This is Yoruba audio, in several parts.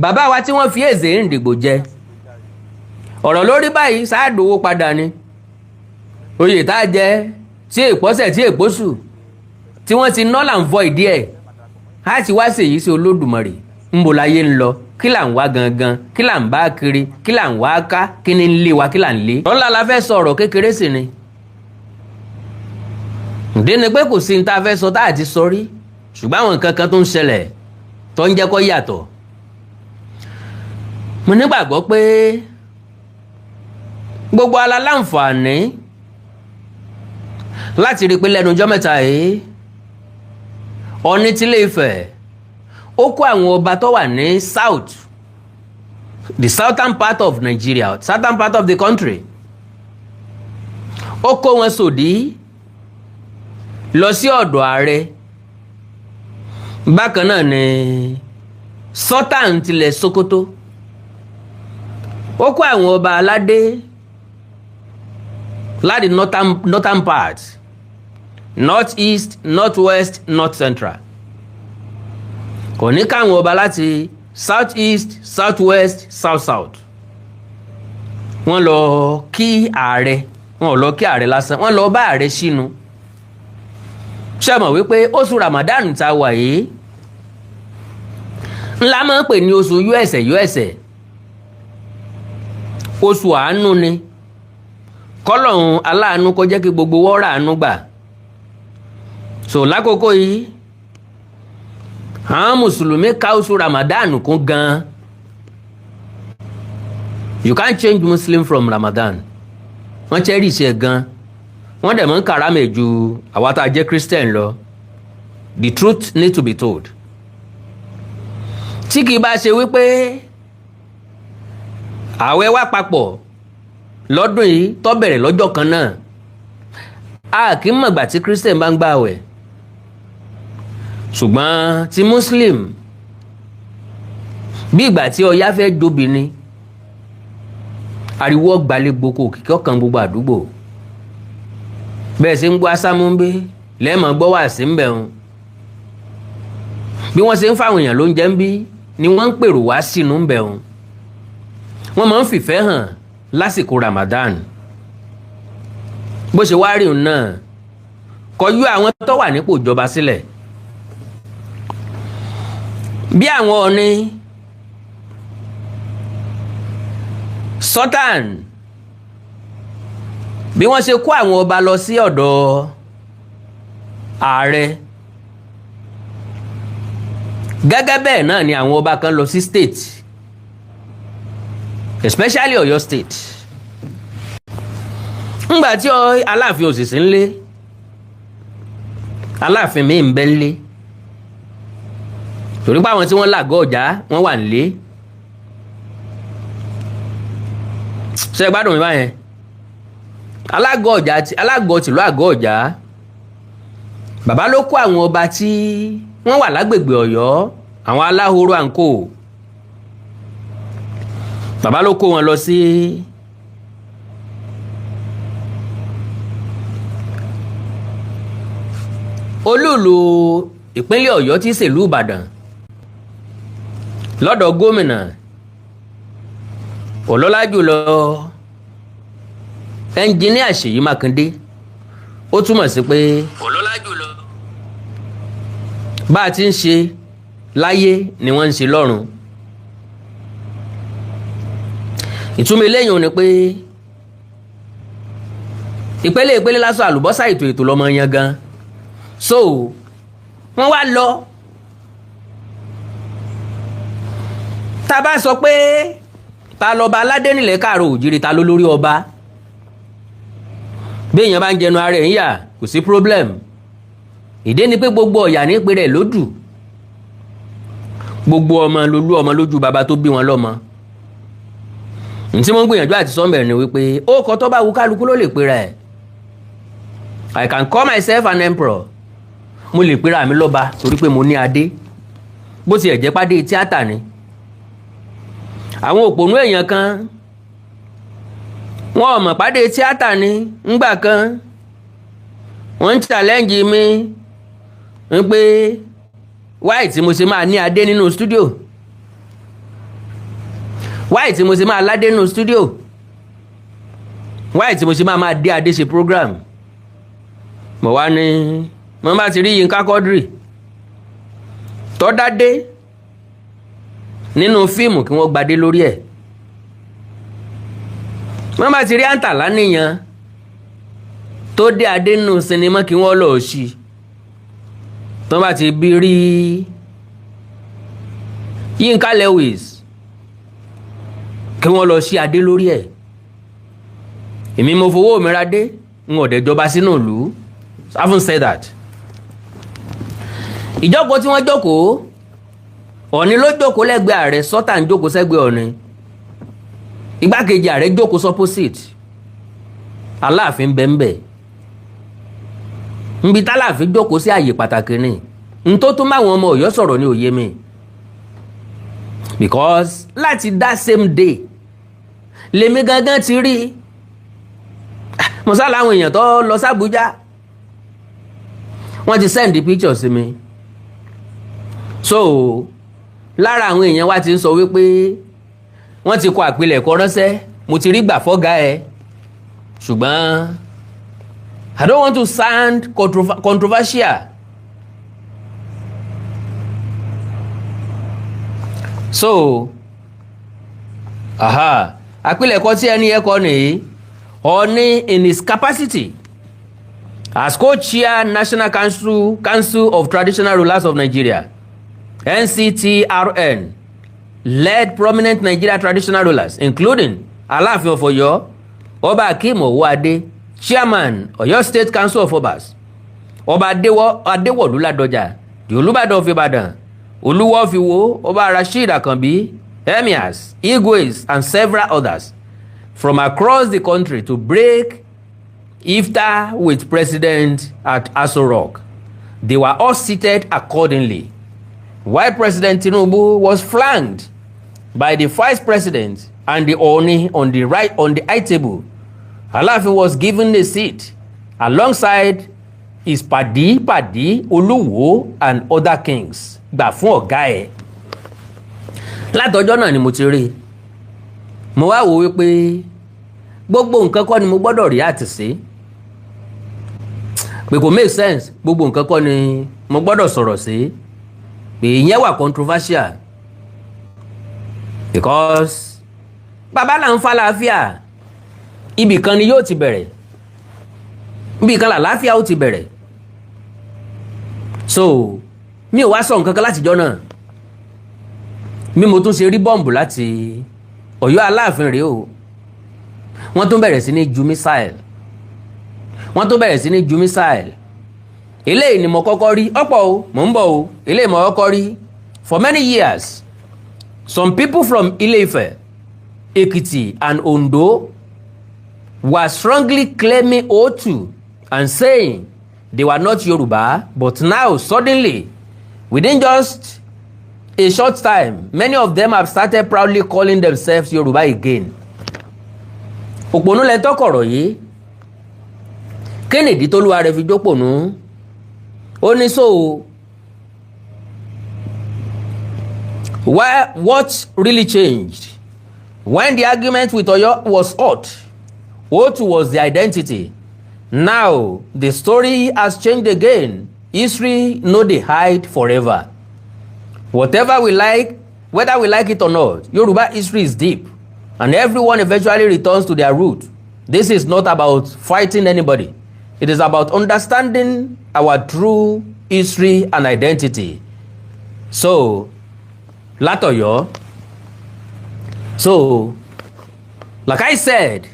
bàbá wa tí wọ́n fi èzè ń dìgbò jẹ ọ̀rọ̀ lórí báyìí sáàdówó padà ni oyè tá a jẹ tí èpọ́sẹ̀ tí èpọ́sù tí wọ́n ti nọ́là ń fọ ìdí ẹ̀ á ti wá ṣèyí sí Olódùmarè ń bo láyé ń lọ kí là ń wá gangan kí là ń bá kiri kí là ń wá ká kí ni ń lé wa kí là ń lé. ọ̀la la fẹ́ sọ ọ̀rọ̀ kékeré sí ni ǹdí ni pé kò sí ní tá a fẹ́ sọ tá a ti sọ rí ṣùgbọ́n àwọn nǹkan kan tó ń ṣẹlẹ̀ tó ń jẹ́ kó yàtọ̀. mo nígbàgbọ́ pé gbogbo ala láǹfààní láti rí i pé lẹ́nu ọjọ́ mẹ́ta yìí Ọọ̀ni tilé Ifẹ̀ ó kó àwọn ọba tó wà ní south the southern part of Nigeria southern part of the country ó kó wọn sòdí lọ sí ọ̀dọ̀ ààrẹ bákan náà ni Sultan tilẹ̀ Sokoto ó kó àwọn ọba aládé láti northern part north east north west north central kò ní káwọn ọba láti south east south west south south wọ́n lọ kí ààrẹ wọ́n ò lọ kí ààrẹ lásán wọ́n lọ bá ààrẹ sínú ṣé mọ̀ wípé oṣù Ramadan tá wà yìí ńlá máa ń pè ní oṣù uẹsẹ oṣù àánú ni kọ́lọ́hún aláàánú kó jẹ́ kí gbogbo wọ́ọ̀rà àánú gbà so lákòókò yìí àwọn mùsùlùmí ká oṣù Ramadan kún gan you can't change Muslim from Ramadan wọ́n cherish ẹ̀ gan wọ́n dẹ̀ mọ́ ń kàrámẹ̀ ju àwa tá a jẹ́ Christian lọ the truth need to be told tí kìí bá ṣe wípé àwẹ̀ wá papọ̀ lọ́dún yìí tó bẹ̀rẹ̀ lọ́jọ́ kan náà a kì í mọ̀gbà tí Christian bá ń gbà àwẹ̀ ṣùgbọ́n ti Muslim bí ìgbà tí ọya fẹ́ jobi ni ariwo gbalẹ̀ gboko kìkì ọkàn gbogbo àdúgbò bẹ́ẹ̀ sì ń gbọ́ asámúmbé lẹ́ẹ̀mọ́ gbọ́ wà sí ń bẹ̀rùn bí wọ́n ṣe ń fáwọn èèyàn lóúnjẹ ń bí ni wọ́n ń pèrò wá sínú ń bẹ̀rùn wọ́n máa ń fìfẹ́ hàn lásìkò Ramadan bó ṣe wá rí òun náà kọjú àwọn tó wà nípò ìjọba sílẹ̀ bí àwọn Ọọ̀ni Sultan bí wọ́n ṣe kó àwọn ọba lọ sí ọ̀dọ̀ ààrẹ gẹ́gẹ́ bẹ́ẹ̀ náà ni àwọn ọba kan lọ sí state especially Ọ̀yọ́ state ńgbà tí Aláàfin òsìsì ńlé Aláàfin mi ń bẹ ńlé torí pé àwọn tí wọ́n làgọ́ ọ̀já wọ́n wà nílé ṣe gbádùn mi báyẹn alágọ̀ tìlú àgọ́ ọ̀já bàbá ló kó àwọn ọba tí wọ́n wà lágbègbè Ọ̀yọ́ àwọn aláhoro àǹkó bàbá ló kó wọn lọ sí olúùlú ìpínlẹ̀ Ọ̀yọ́ tí ṣèlú Ìbàdàn lọ́dọ̀ gómìnà ọlọ́lá jùlọ ẹnjìníà Ṣèyí Mákindé ó túmọ̀ sí pé ọlọ́lá jùlọ bá a ti ń ṣe láyé ni wọ́n ń ṣe lọ́run ìtumọ̀ eléyìí ni pé ìpele lásán àlùbọ́sà ètò lọ́mọ yan gan so wọ́n wá lọ tá a bá sọ pé ta lọ́ba aládé nílẹ̀ káàró òjìrì ta ló lórí ọba bí èèyàn bá ń jẹnu ara ẹ̀ ń yà kò sí problem ìdí ni pé gbogbo ọ̀yà ní pé rẹ̀ lódù gbogbo ọmọ lolú ọmọ lójú bàbá tó bí wọn lọ́mọ ntí mo ń gbìyànjú àti sọ́mbẹ̀rẹ̀ ni wípé ó kọ́ tó bá wù kálukú ló lè pera ẹ̀ I can call myself an emperor mo lè pera mi lọ́ba torí pé mo ní adé bó tiẹ̀ jẹ́ pàdé tíátà ni àwọn òpònú èèyàn kan wọn ò mọ̀ pàdé tíátà ni ńgbà kan wọ́n ń challenge mi ń pé wáì tí mo ṣe máa ní adé nínú studio why tí mo ṣe máa ládé nínú studio, why tí mo ṣe máa dé adé ṣe program. Mo wá ní mo bá ti rí Yínká Quadri tó dádé nínú fíìmù kí wọ́n gbadé lórí ẹ̀. Mo bá ti rí Àǹtàlá nìyẹn tó dé adé nínú sinimá kí wọ́n lọ sí. Tó bá ti bí rí Yínká Lewis kí wọ́n lọ sí adé lórí ẹ̀. Èmi mo fowó mi ra dé, n ò dẹ̀ jọba sínú ìlú. I haven't said that. Ìjókòó tí wọ́n jókòó, Ọ̀ọ̀ni ló jókòó lẹ́gbẹ̀ẹ́ ààrẹ, Sultan jókòó sẹ́gbẹ̀ẹ́ Ọ̀ọ̀ni. Igbákejì ààrẹ jókòó opposite. Aláàfin bẹ́ńbẹ́. Nbi tálàfin jókòó sí àyè pàtàkì ni. N tó tún máwọn ọmọ Ọ̀yọ́ sọ̀rọ̀ ní òye mi. Because láti that same day lèmi gangan ti rí mọ̀sálà àwọn èèyàn tó lọ sí Àbújá wọ́n ti send the pictures sí mi. So lára àwọn èèyàn wa ti ń sọ wípé wọ́n ti kọ àpilẹ̀kọ ránṣẹ́, mo ti rí gbà fọ́gá ẹ̀, ṣùgbọ́n I don't want to sound controversial. So àpilẹ̀kọ tí ẹni yẹn kọ nìyí, Ọ̀ọ̀ni in his capacity as co-chair National Council of Traditional Rulers of Nigeria, NCTRN, led prominent Nigeria traditional rulers including Alafin of Oyo, Ọba Akeem Owóadé, Chairman Oyo State Council of Obas, Ọba Adéwọ̀lú Ládọjà, the Olúbàdàn of Ìbàdàn, Olúwo of Ìwó, Ọba Rasheed Àkànbí, Emirs, Igwes, and several others from across the country to break iftar with President at Aso Rock. They were all seated accordingly, while President Tinubu was flanked by the Vice President and the Ọ̀ọ̀ni on the high table. Alafin was given a seat alongside his padi Olúwo and other kings. Gbà fún ọ̀gá ẹ̀. Látọjọ́ náà ni mo ti rí. Mo wá wò wípé gbogbo nǹkan kọ́ ni mo gbọ́dọ̀ react sí. Pé kò make sense, gbogbo nǹkan kọ́ ni mo gbọ́dọ̀ sọ̀rọ̀ sí. Pé ìyẹn wà controversial. Because bàbá là ń fa láàfíà, ibì kan ni yóò ti bẹ̀rẹ̀. Ibì kan làlàáfíà ó ti bẹ̀rẹ̀. So mi ò wá sọ nǹkan kan látijọ́ náà. Bí mo tún ṣe rí bọ́ǹbù láti Ọ̀yọ́ Aláàfin rèé o. Wọ́n tún bẹ̀rẹ̀ sí ní ju missile. Eléyìí ni mo kọ́kọ́ rí, ọ̀pọ̀ o, mò ń bọ̀ o. Eléyìí mo kọ́kọ́ rí. For many years, some people from Ile-Ife, Ekiti, and Ondo were strongly claiming Otu and saying they were not Yoruba, but now suddenly, within just a short time, many of them have started proudly calling themselves Yoruba again. Òpònú lẹ tọkọ̀rọ̀ yìí. Kennedy tólúwa rẹ̀ fi jópònú. Ó ní so what really changed? When the argument with Oyo was hot, Otu was the identity. Now the story has changed again. History no dey hide forever. Whatever we like, whether we like it or not, Yoruba history is deep, and everyone eventually returns to their root. This is not about fighting anybody. It is about understanding our true history and identity. So, Latoyo. So, like I said,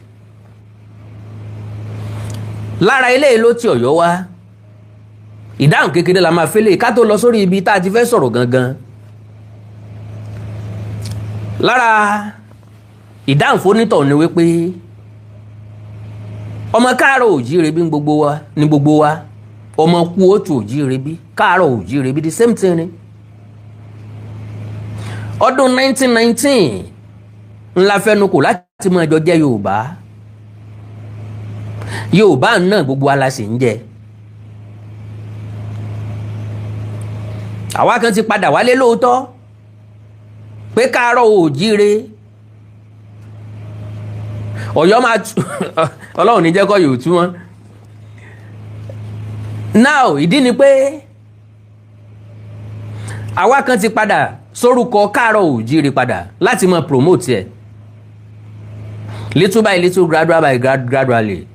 lára ilé ló ti Ọ̀yọ́ wá. Ìdáhùn kékeré la máa fẹ́lẹ̀ ká tó lọ sórí ibi tá a ti fẹ́ sọ̀rọ̀ gangan. Lára ìdáhùn fónítọ̀ ni wípé ọmọ káàárọ̀ òjíire bí ní gbogbo wa, ọmọ kú òtù òjíire bí, káàárọ̀ òjíire bí, the same thing ni. Ọdún 1919 ńlá fẹnukò láti mọ ẹjọ́ jẹ́ Yorùbá. Yorùbá náà gbogbo wa la sì ń jẹ. Àwa kan ti padà wálé lóòótọ́ pé káàárọ̀ òjíire Ọ̀yọ́ máa tú Ọlọ́run ní jẹ́ kọ́ yóò tú wọn. Now ìdí ni pé àwa kan ti padà sórúkọ káàárọ̀ òjíire padà láti máa promote ẹ̀ little by little, gradual by gradually.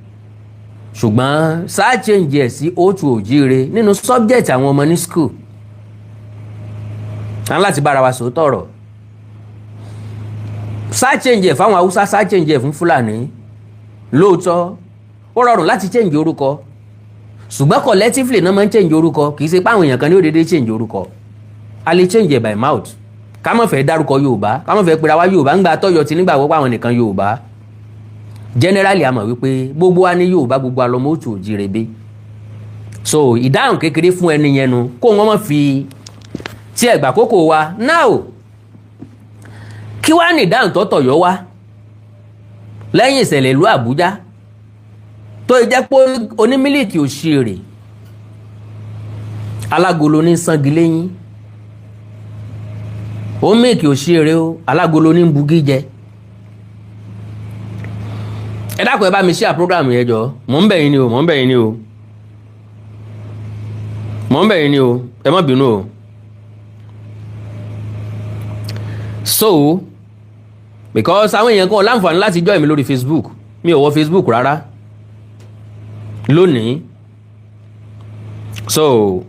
Ṣùgbọ́n sáà change ẹ̀ sí òtù òjíire nínú subject àwọn ọmọ ní school. À ń láti bára wa sòótọ́ ọ̀rọ̀. Sáà change ẹ̀ fáwọn Haúsá, sáà change ẹ̀ fún Fúlàní. Lóòótọ́ ó rọrùn láti change orúkọ. Ṣùgbọ́n collectively náà máa ń change orúkọ, kì í ṣe pé àwọn èèyàn kan ní ó dédé change orúkọ. A lè change ẹ̀ by mouth. Ká má fẹ́ dárúkọ Yorùbá, ká má fẹ́ pera wa Yorùbá ń gba tọ́yọ̀ tí nígbà wọ́pọ̀ àwọn nìkan Yorùbá. Generally a mọ̀ wípé gbogbo wa ní Yorùbá, gbogbo alọ́mọ òtù òjíire bí. So ìdáhùn kékeré fún ẹni yẹn nu kó wọ́n má fi tí ẹ̀gbà kókó wa. Now kí wá ní ìdáhùn tó tọ̀yọ́ wá lẹ́yìn ìṣẹ̀lẹ̀ ìlú Àbújá tó jẹ́ pé onímílíkì òṣèré alágolo ní sangi lẹ́yìn, ó mílíkì òṣèré o, alágolo ní bugi jẹ. Ẹ dákun ẹ bá mi share program yẹn jọ, mò ń bẹ̀ yín ni o, mò ń bẹ̀ yín ni o, mò ń bẹ̀ yín ni o, ẹ má bínú o. So because àwọn èèyàn kan láǹfààní láti join mi lórí Facebook, mi ò wọ Facebook rárá lónìí. So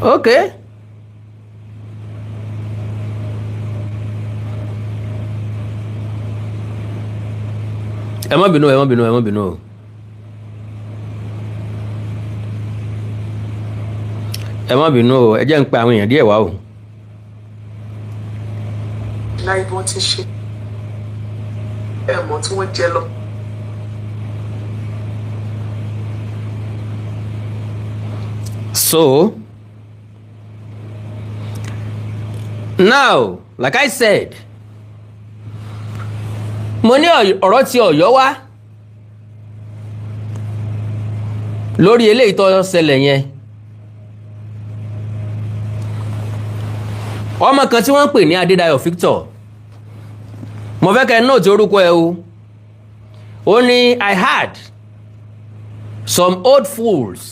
okay, ẹ má bínú, ẹ má bínú, ẹ má bínú. Ẹ má bínú o, ẹ jẹ́ ń pe àwọn èèyàn díẹ̀ wá o. láì bí wọ́n ti ṣe ẹ̀mọ́ tí wọ́n jẹ lọ. So now like I said, mo ní ọ̀rọ̀ tí Ọ̀yọ́ wá lórí eléyìí tó ṣẹlẹ̀ yẹn. Ọmọ kan tí wọ́n ń pè ní Adédayọ̀ Victor, mo fẹ́ kẹ́ note orúkọ ẹ o. Ó ní I heard some old fools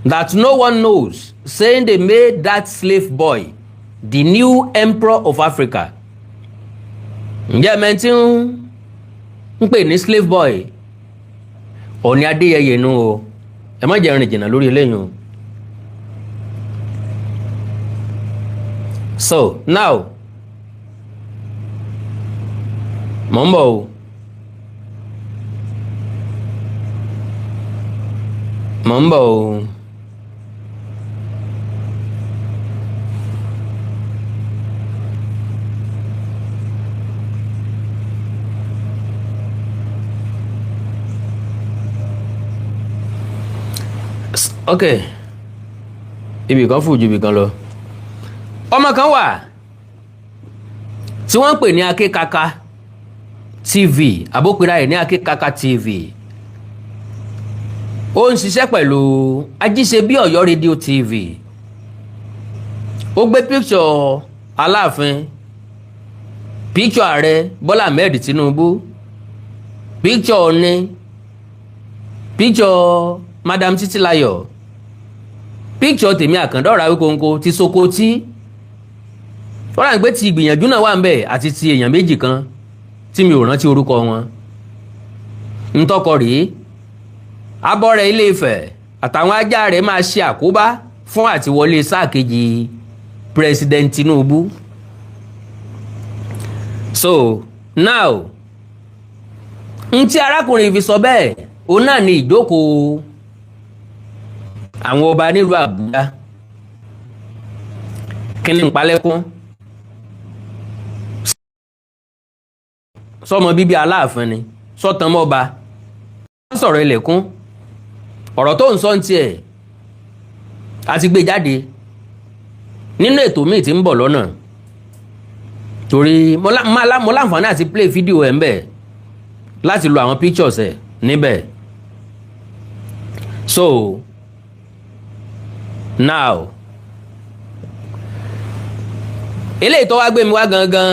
that no one knows saying they made that slave boy the new emperor of Africa. Ǹjẹ́ ẹ̀mẹ́ tí ń pè ní slave boy Ọ̀ọ̀ni Adéyẹyè nu o, ẹ má jẹ́ rìn jìnnà lórí eléyìí o. So now mò ń bọ̀ o, mò ń bọ̀ o. Okay, ibì kan fún ju ibì kan lọ. Ọmọ kan wà tí wọ́n ń pè ní Akékaka TV, àbópera ẹ̀ ní Akékaka TV. Ó ń ṣiṣẹ́ pẹ̀lú Ajíṣebí Ọ̀yọ́ rédíò TV. Ó gbé picture Aláàfin, picture ààrẹ Bọ́lá Ahmed Tinubu, picture Ọọ̀ni, picture Madam Títílayọ̀, picture Tèmi Àkàndá Wíkóńkó ti Sokoti. Wọ́n rà ń pé ti ìgbìyànjú náà wà ń bẹ̀ àti ti èèyàn méjì kan tí mi ò rántí orúkọ wọn. ń tọkọ rèé, Abọ́rẹ̀ Ilé Ifẹ̀ àtàwọn ajá rẹ̀ máa ṣe àkóbá fún àtiwọlé sáà kejì President Tinubu. So now ń tí arákùnrin fi sọ bẹ́ẹ̀ òun náà ni ìjókòó àwọn ọba nílùú Àbújá. Kí ni ń palẹ́kún? Sọmọ bíbí Aláàfin ni, sọ́tàn mọ́ba. Wọ́n sọ̀rọ̀ ilẹ̀kùn, ọ̀rọ̀ tó ń sọ ń tiẹ̀ àti gbé jáde nínú ètò míì tí ń bọ̀ lọ́nà. Torí mo láǹfààní àti play fídíò ẹ̀ ń bẹ̀ láti lo àwọn pictures ẹ̀ níbẹ̀. So now eléyìí tó wá gbé mi wá gangan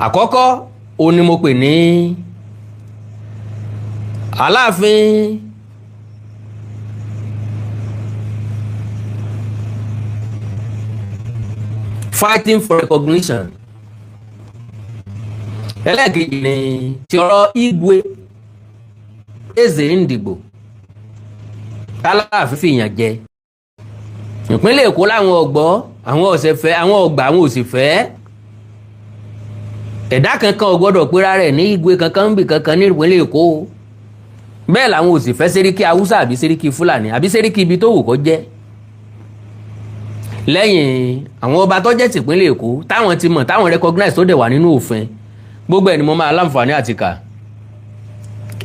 àkọ́kọ́ òun ni mo pè ní Aláàfin fighting for recognition. ẹlẹ́ẹ̀kejì ni ti ọ̀rọ̀ Igwe Ezendigbo tálàfin fìyàn jẹ ìpínlẹ̀ Èkó láwọn ọ̀gbọ́ àwọn ọ̀sẹ̀fẹ́ àwọn ọ̀gbà àwọn òsìfẹ́ ẹ̀dá kankan ò gbọ́dọ̀ pera rẹ̀ ní Igwe kankan ń bì kankan ní ìpínlẹ̀ Èkó bẹ́ẹ̀ làwọn òsìfẹ́ Sẹ́ríkì Haúsá àbí Sẹ́ríkì Fúlàní àbí Sẹ́ríkì ibi tó wù kó jẹ́ lẹ́yìn àwọn ọba tó jẹ́ tìpínlẹ̀ Èkó táwọn ti mọ̀ táwọn recognize tó dẹ̀ wà nínú òfin gbogbo ẹ̀ ni mo máa láǹfààní àti kà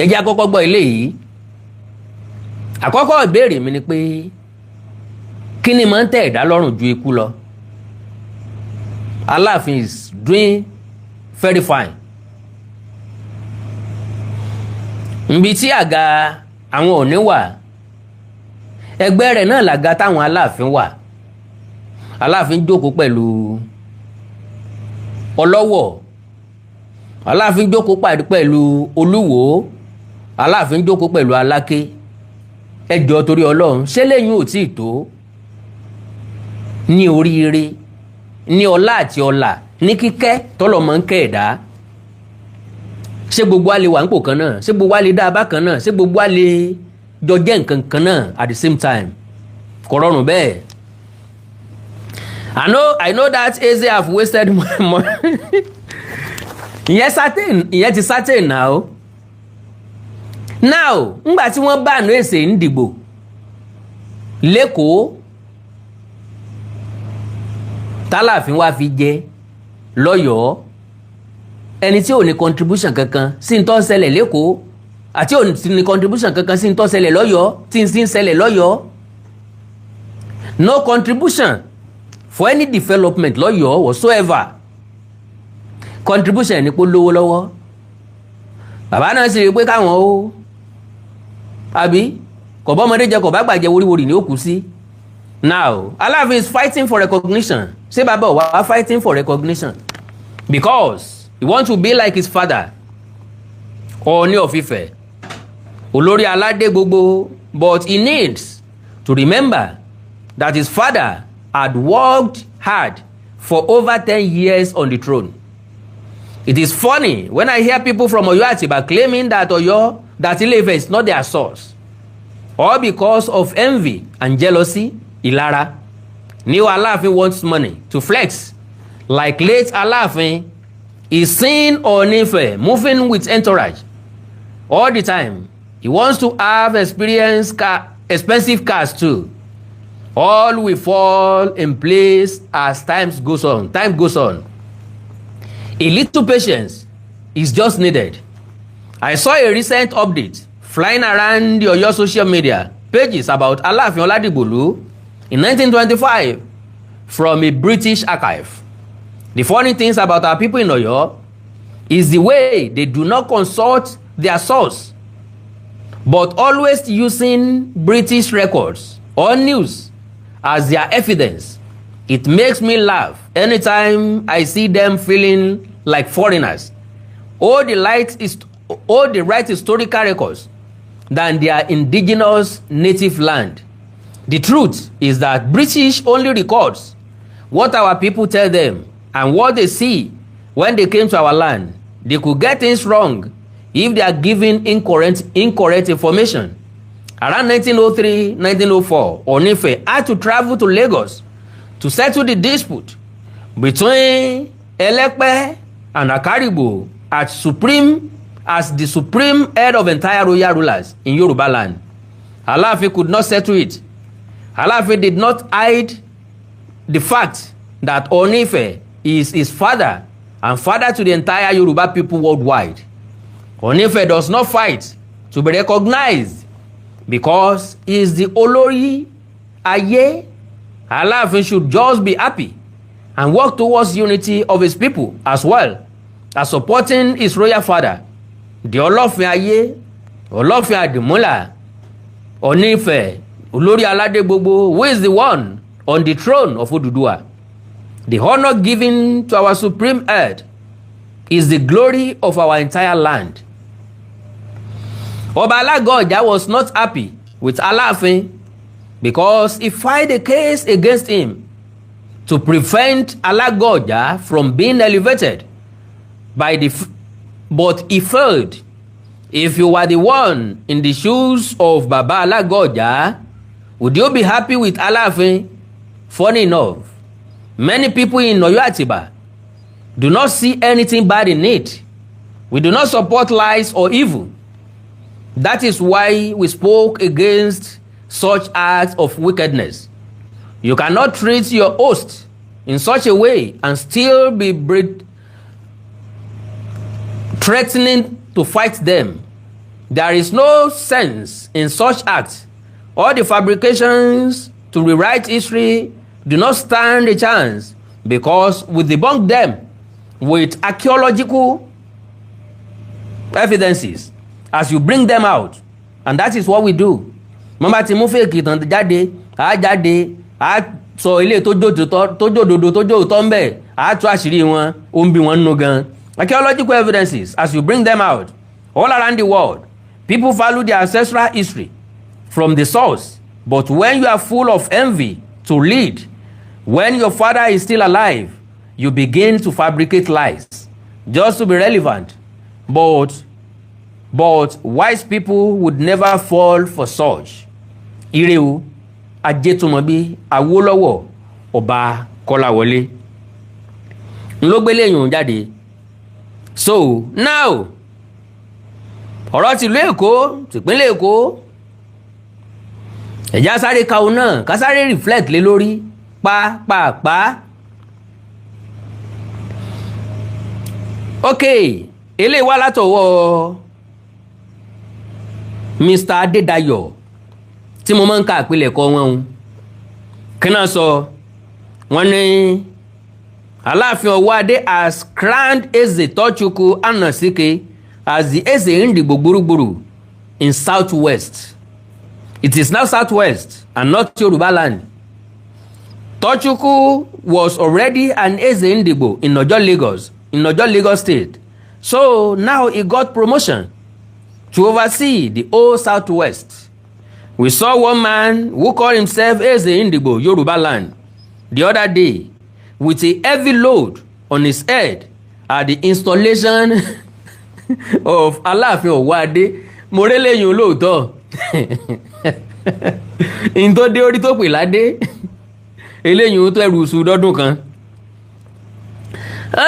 ẹ jẹ́ àkọ́kọ́ gbọ́ ilé yìí àkọ́kọ́ ìbéèrè mi ni pé kí ni máa ń tẹ́ ẹ̀dá lọ́rùn ju ikú lọ Aláàfin is doing very fine nbi tí àga àwọn Ọ̀ọ̀ni wà ẹgbẹ́ rẹ̀ náà làga táwọn Aláàfin wà Aláàfin jókòó pẹ̀lú Ọlọ́wọ̀ Aláàfin jókòó pẹ̀lú Olúwo Aláàfin jókòó pẹ̀lú Aláké ẹ jọ̀ọ́ torí Ọlọ́run ṣé lẹ́yìn ò tí ì tó ní oríire ní ọlá àti ọlà ní kíkẹ́ tọ́lọ̀ máa ń kẹ́ ẹ̀dá ṣé gbogbo wa lè wà nípò kan náà ṣé gbogbo wa lè dá abá kan náà ṣé gbogbo wa lè jọ jẹ́ nǹkan kan náà at the same time kò rọrùn bẹ́ẹ̀. I know that Eze have wasted money. ìyẹn ti certain now ngbà tí wọ́n bá àánú Ezendigbo lẹ́kọ̀ọ́ tálàfin wá fi jẹ lọ́yọ̀ọ́ ẹni tí ò ní contribution kankan sí ń tó ṣẹlẹ̀ lẹ́kọ̀ọ́ àti ò ní contribution kankan sí ń tó ṣẹlẹ̀ lọ́yọ̀ọ́ tí ń sí ń ṣẹlẹ̀ lọ́yọ̀ọ́ no contribution for any development lọ́yọ̀ọ́ whatsoever contribution ní pé lówó lọ́wọ́ bàbá náà sì rí pé káwọn ó àbí kò bá ọmọdé jẹ kò bá gbàjẹ wóríwórí ní ó kú sí. Now Aláàfin is fighting for recognition ṣé bàbá wa fighting for recognition because he wants to be like his father Ọọ̀ni of Ifẹ̀ olórí aládé gbogbo but he needs to remember that his father had worked hard for over 10 years on the throne. It is funny when I hear people from Oyo Atiba claiming that Ile-Ife is not their source, all because of envy and jealousy. Ìlara. New Alafin wants money to flex, like late Alafin is seen on Ife moving with entourage all the time. He wants to have expensive cars too. All will fall in place as time goes on. A little patience is just needed. I saw a recent update flying around your social media pages about Alafin Oladigbolu in 1925 from a British archive. The funny things about our people in Oyo is the way they do not consult their source, but always using British records or news as their evidence. It makes me laugh anytime I see them feeling like foreigners. All the right historical records than their indigenous native land. The truth is that British only records what our people tell them and what they see when they came to our land. They could get things wrong if they are given incorrect information. Around 1903-1904, Onife had to travel to Lagos to settle the dispute between Elepe and Akaribo as the supreme head of entire royal rulers in Yoruba land. Alafin could not settle it. Alafin did not hide the fact that Onife is his father and father to the entire Yoruba people worldwide. Onife does not fight to be recognized because he is the Olori Aye. Alafin should just be happy and work towards unity of his people as well as supporting his royal father, the Olafin Aye, Olafin Adimula, Onife, Olori Alade Gbogbo, who is the one on the throne of Oduduwa. The honor given to our supreme head is the glory of our entire land. Oba Alagoja was not happy with Alafin because he filed a case against him to prevent Alagoja from being elevated but he failed. If you were the one in the shoes of Baba Alagoja, would you be happy with Alafin? Funny enough, many people in Oyo Atiba do not see anything bad in it. We do not support lies or evil. That is why we spoke against such acts of wickedness. You cannot treat your host in such a way and still be threatening to fight them. There is no sense in such acts. All the fabrications to rewrite history do not stand a chance because we debunk them with archaeological evidences as you bring them out, and that is what we do. Mama ti mú fake ìtàn jáde a sọ ilé tó jòdòdó tó jòótọ́ ń bẹ̀ a tú àṣírí wọn ó ń bí wọn nínú gan. Archaeological evidences as you bring them out all around the world. People value their ancestral history from the source, but when you are full of envy to lead, when your father is still alive, you begin to fabricate lies just to be relevant. But wise people would never fall for such. Ireu Ajetumobi Awolowo Ọba Kọ́láwọlé ló gbélé yùn jáde. So now ọ̀rọ̀ tìlú Èkó tìpínlẹ̀ Èkó ẹ̀já sáré kàwọn náà ká sáré reflect lé lórí pàápàá. Ok, eléyìí wá látọwọ́ Mr. Adédayọ̀ tí mo máa ń ka àpilẹ̀kọ wọn kí náà sọ wọ́n ní Aláàfin Ọwọ́adé has crowned Eze Tochukwu Anasike as the Eze Ndigbo Gburugburu in Southwest. It is now Southwest and not Yoruba land. Tochukwu was already an Eze Ndigbo in Ojo, Lagos State. So now he got promotion to oversee the whole Southwest. We saw one man who called himself Eze Ndigbo Yoruba land the other day with a heavy load on his head at the installation of Aláàfin Ọwọ́adé. Mo rí lẹ́yìn olóòótọ́ in tó dé orí tó pè ládé eléyìn tó ẹrù sùn dọ́dún kan.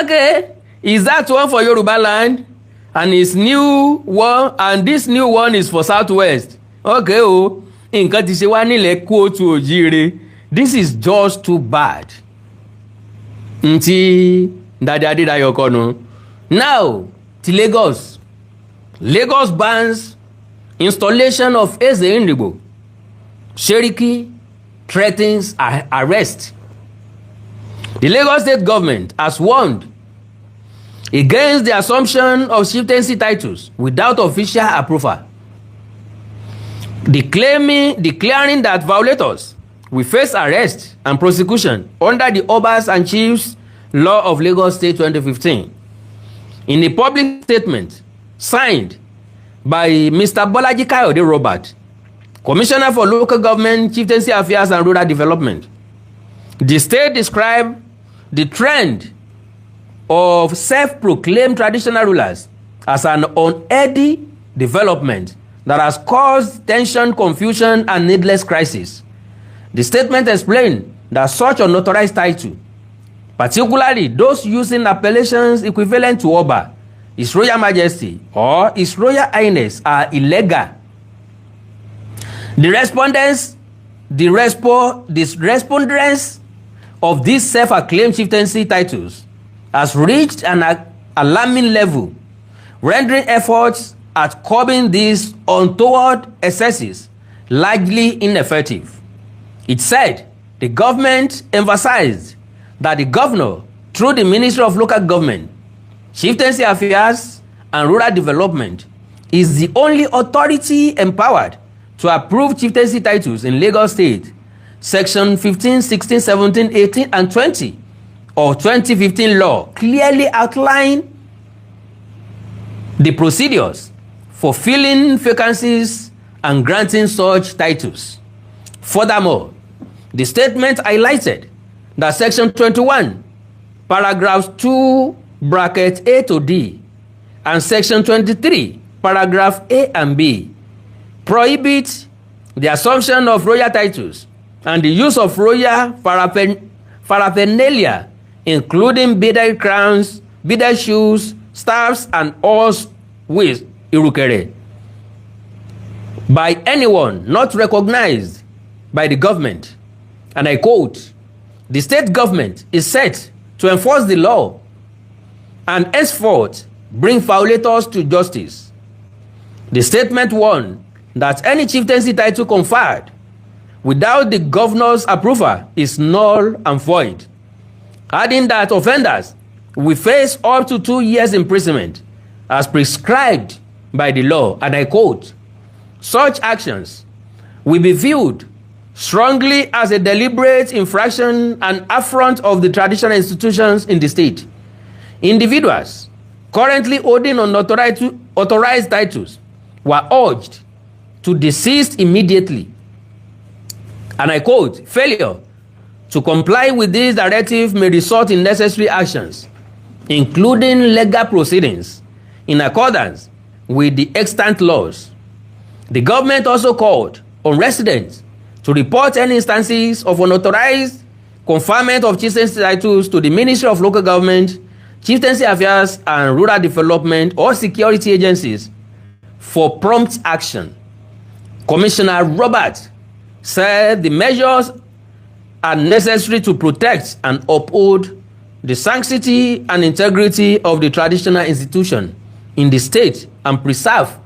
Okay, is that one for Yoruba land and his new one, and this new one is for Southwest? Okay o, nǹkan ti ṣe wá nílẹ̀ kóòtù òjíire. This is just too bad. Ntí Dade Adédayọ̀ kọ́nu. Now ti Lagos bans installation of Eze Ndigbo. Seriki threatens arrest. The Lagos state government has warned against the assumption of chieftaincy titles without official approval, declaring that violators will face arrest and prosecution under the Obas and Chiefs Law of Lagos State 2015. In a public statement signed by Mr. Bolaji Kayode Robert, Commissioner for Local Government, Chieftaincy Affairs and Rural Development, the state described the trend of self-proclaimed traditional rulers as an unhealthy development that has caused tension, confusion, and needless crisis. The statement explained that such unauthorized title, particularly those using appellations equivalent to Oba, His Royal Majesty, or His Royal Highness, are illegal. The respondents of these self-acclaimed chieftaincy titles has reached an alarming level, rendering efforts at curbing these untoward excesses largely ineffective. It said the government emphasized that the governor, through the Ministry of Local Government, Chieftaincy Affairs and Rural Development, is the only authority empowered to approve chieftaincy titles in Lagos State. Section 15, 16, 17, 18, and 20 of 2015 law clearly outline the procedures for filling vacancies and granting such titles. Furthermore, the statement highlighted that Section 21, paragraphs 2, bracket A to D, and Section 23, paragraph A and B, prohibit the assumption of royal titles and the use of royal paraphernalia, including beaded crowns, beaded shoes, staffs, and horse with irukere, by anyone not recognized by the government. And I quote, "The state government is set to enforce the law and henceforth bring violators to justice." The statement warned that any chieftaincy title conferred without the governor's approval is null and void, adding that offenders will face up to 2 years imprisonment as prescribed by the law. And I quote, "Such actions will be viewed strongly as a deliberate infraction and affront of the traditional institutions in the state. Individuals currently holding unauthorized titles were urged to desist immediately." And I quote, "Failure to comply with this directive may result in necessary actions, including legal proceedings, in accordance with the extant laws." The government also called on residents to report any instances of unauthorized conferment of chieftaincy titles to the Ministry of Local Government, Chieftaincy Affairs and Rural Development, or security agencies for prompt action. Commissioner Robert said the measures are necessary to protect and uphold the sanctity and integrity of the traditional institution in the state and preserve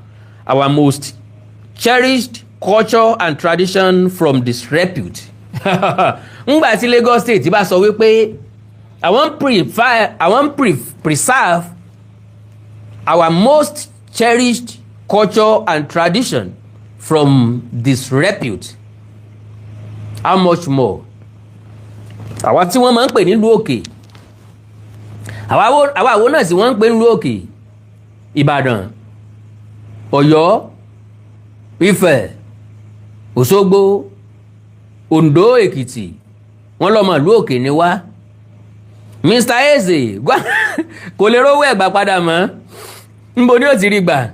our most cherished culture and tradition from disrepute. Ngbà tí Lagos State bá sọ wípé àwọn preserve our most cherished culture and tradition from disrepute, how much more àwa tí wọ́n máa ń pè nílùú òkè, àwa àwo náà sì wọ́n ń pè nílùú òkè, Ìbàdàn, Ọ̀yọ́, Ifẹ̀, Òṣogbo, Oǹdó, Èkìtì, wọ́n lọ́mọ ìlú òkè ni wá. Mr. Eze kò lè rówó ẹ̀gbà padà mọ́, níbo ni ó ti rí gbà?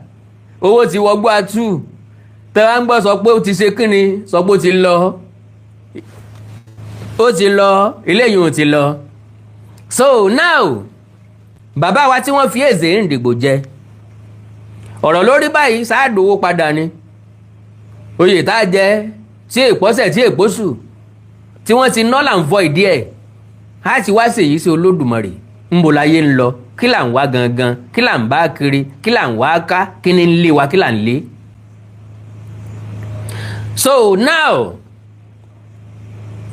Owó ti wọgbó atú, tẹ́wà ń gbọ́ sọ pé ó ti ṣe kíni, sọ pé ó ti lọ, eléyìí ò ti lọ. So now bàbá wa tí wọ́n fi Eze Ndigbo jẹ, ọ̀rọ̀ lórí báyìí sáàdówó padà ni. Oyè tá jẹ tí èpọ́sẹ̀ tí èpọ́sù tí wọ́n ti null and void díẹ̀, á ti wá ṣèyí sí Olódùmarè. Ńbo láyé ń lọ, kí là ń wá gangan, kí là ń bá kiri, kí là ń wá ká, kí ni ń lé wa, kí là ń lé. So now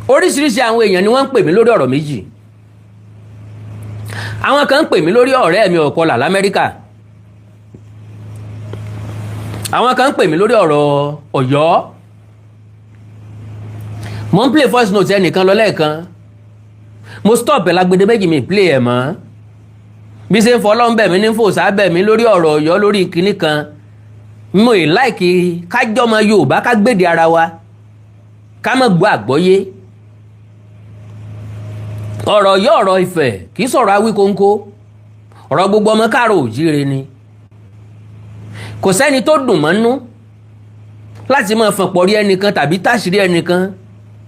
oríṣiríṣi àwọn èèyàn ni wọ́n ń pè mí lórí ọ̀rọ̀ méjì. Àwọn kan ń pè mí lórí ọ̀rẹ́ mi Ọ̀kọlà l'Amẹ́ríkà. Àwọn kan ń pè mí lórí ọ̀rọ̀ Ọ̀yọ́. Mo ń play voice note ẹnìkan lọ lẹ́ẹ̀kan, mo stop ẹ̀ lágbede méjì mi play ẹ̀ mọ́. Bí ṣe ń fọlọ́ ń bẹ̀ mí ní fò sábẹ̀ mí lórí ọ̀rọ̀ Ọ̀yọ́ lórí kinní kan. Mo ì láìkí kájọ́mọ Yorùbá ká gbèdè ara wa, ká má gbọ́ àgbọ́yé. Ọ̀rọ̀ Ọ̀yọ́, ọ̀rọ̀ Ifẹ̀ kì í sọ̀rọ̀ Awíkóńkó, ọ̀rọ̀ gbogbo ọmọ káàrọ̀ òjíire ni. Kò sẹ́ni tó dùn mọ́nú láti máa fọ̀pọ̀ rí ẹnìkan tàbí táṣìírí ẹnìkan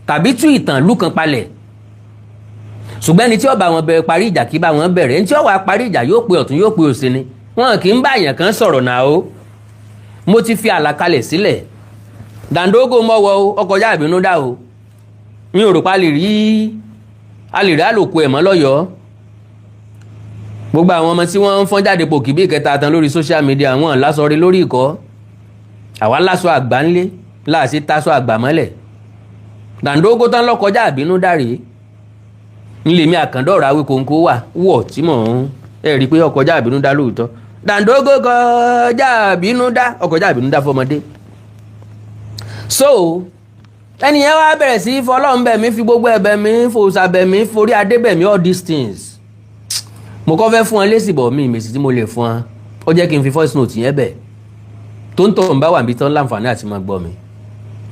tàbí tú ìtàn ìlú kan palẹ̀. Ṣùgbọ́n ẹni tí ó bá wọn bẹ̀rẹ̀ parí ìjà kí bá wọn bẹ̀rẹ̀, ẹni tí ó wá parí ìjà yóò pe ọ̀tún yóò pe òsì ni. Wọn kì í bá èèyàn kan sọ̀rọ̀ náà o. Mo ti fi àlàkalẹ̀ sílẹ̀. Dàńdógó mọ́wọ́ o, ọkọjá ìbínú dá o. Mi ò rò pa lè rí àlòkù ẹ̀mọ́ lọ́yọ̀ọ́. Gbogbo àwọn ọmọ tí wọ́n ń fọ́n jáde pò kì bí ìkẹta tán lórí social media, wọn lásọ rí lórí ìkọ́. Àwa lásọ àgbà ńlé láàṣì tásọ àgbà mọ́lẹ̀. Dàńdógó tán lọ́kọjá ìbínú dáre. Nílé mi Àkàndọ̀rọ̀ Awíkóńkó wà wọ̀ tí mò ń rí pé ọkọjá ìbínú dá lóòótọ́. Dàńdógó kọjá ìbínú dá, ọkọjá ìbínú dá fọmọdé. So ẹni yẹn wá bẹ̀rẹ̀ sí fọlọ́run bẹ̀ mí, fi gbogbo ẹ̀bẹ̀ mi, fòòsà bẹ̀ mí, forí adé bẹ̀ mí, all these things. Mo kọ́ fẹ́ fún ọ lésì bọ̀ mí ìmèsì tí mo lè fún ọ, ó jẹ́ kí n fi voice note yẹn bẹ̀ tó ń tọ̀ ń bá wà níbi tán láǹfààní àti máa gbọ́ mi.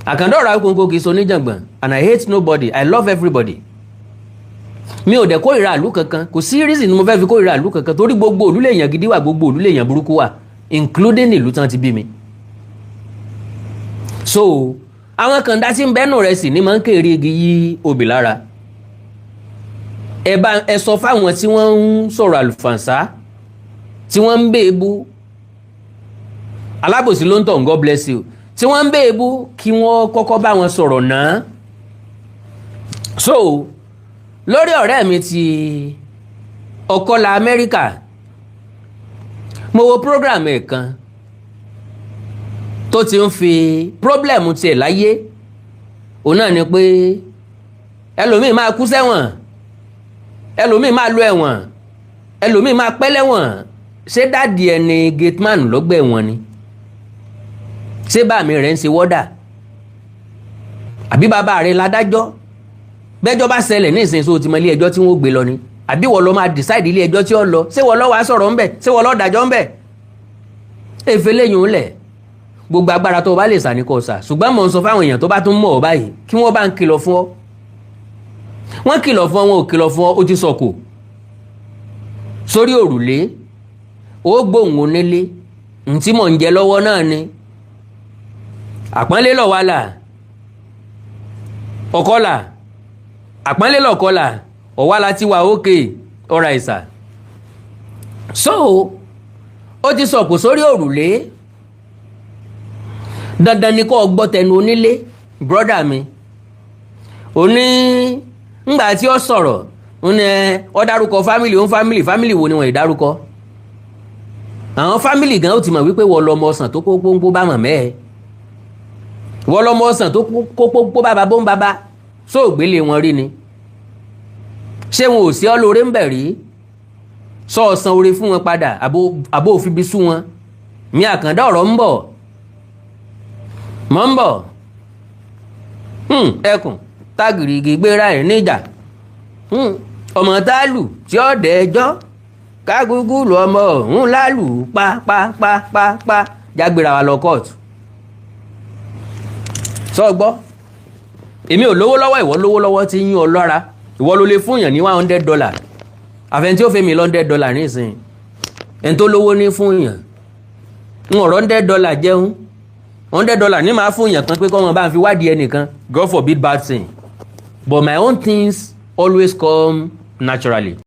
Àkàndá ọ̀rọ̀ Awikonko kì í so níjàngbọ̀n, and I hate nobody, I love everybody. Mi ò dẹ̀ kórìíra àlú kankan, kò sí reason ni mo fẹ́ fi kórìíra àlú kankan, torí gbogbo òlú lèèyàn gidi wà, gbogbo òlú lèèyàn burúkú wà, including ìlú tán ti bí mi. So àwọn kàndá tí ń bẹ́nu rẹ̀ sì ní máa ń kéré igi yí obì lára. Ẹ sọ fáwọn tí wọ́n ń sọ̀rọ̀ àlùfànṣá, tí wọ́n ń bèébú, alábòsí ló ń tọ̀, God bless you, tí wọ́n ń bèébú kí wọ́n kọ́kọ́ bá wọn sọ̀rọ̀ náà. So lórí ọ̀rẹ́ mi ti ọkọ́lá Amẹ́ríkà, mo wo program ẹ̀ kan tó ti ń fi problem tiẹ̀ láyé, òun náà ni pé ẹlòmíì máa kú sẹ́wọ̀n, ẹlòmíì máa lọ ẹ̀wọ̀n, ẹlòmíì máa pẹ́ lẹ́wọ̀n. Ṣé dáàdì ẹni gateman lọ́gbà ẹ̀wọ̀n ni? Ṣé bàmí rẹ̀ ń ṣe wọ́dà? Àbí bàbá rẹ̀ ládájọ́? Bẹ́jọ́ bá ṣẹlẹ̀ ní ìsinsìnyí tó ti mọ ilé ẹjọ́ tí wọ́n gbé lọ ni? Àbí wọ́n lọ máa decide ilé ẹjọ́ tí ó lọ? Ṣé wọ́n lọ wá sọ̀rọ̀ ńbẹ̀? Ṣé wọ́n lọ dájọ́ ńbẹ̀? Èfè lẹ́yìn ń lẹ̀, gbogbo agbára tó bá lè sà ní kò sà, ṣùgbọ́n mò ń sọ fáwọn èèyàn tó bá tún mọ̀ ọ́ báyìí kí wọ́n bá ń kìlọ̀ fún ọ. Wọ́n kìlọ̀ fún ọ, wọn ò kìlọ̀ fún ọ, ó ti sọ̀kò sórí òrùlé, ó gbóhùn onílé, ntí mò ń jẹ lọ́wọ́ náà ni. Àpọ́nlé lọ̀ wá là, ọ̀kọ́là, àpọ́nlé lọ̀kọ́là, ọ̀wá la ti wà ókè ọ̀rà ìsà. So ó ti sọ̀kò sórí òrùlé, dandan ni kó gbọ́ tẹnu onílé. Brother mi ó ní ńgbà tí ó sọ̀rọ̀, ó ní ó dárúkọ family, ó ń family wo ni wọ́n ìdárúkọ. Àwọn family gan ó ti mọ̀ wípé wọ́n lọ́mọ ọsàn tó kó pọ́npọ́ bá mọ̀ mẹ́ẹ̀, wọ́n lọ́mọ ọsàn tó kó pọ́npọ́ bá bá bó ń bàbá, sóògbélé wọn rí ni. Ṣé wọn ò sí ọ lóore ń bẹ̀ rí? Sọ ọ̀sán oore fún wọn padà, àbó òfin bí sú wọn. Mi Àkàndá ọ̀rọ̀ ń bọ̀, mọ̀ ń bọ̀. Ẹkùn tágìrìgì gbéra ẹ̀ níjà, ọmọ tálù tí ó dẹ̀ ẹjọ́, kágúgú lu ọmọ òun lálù pa jágbéra wa lọ kóòtù. Sọ gbọ́, èmi ò lówó lọ́wọ́, ìwọ lówó lọ́wọ́ tí yín ọ lọ́ra, ìwọ ló lè fún yàn ní $100, àfẹn tí ó fẹ́ mi $100 nísìnyí, ẹni tó lówó ní fún yàn ń ọ̀rọ̀ $100 jẹun, $100 ní máa fún yàn kan pé kọ́ wọn bá ń fi wádìí ẹnìkan, God forbid bad thing, but my own things always come naturally.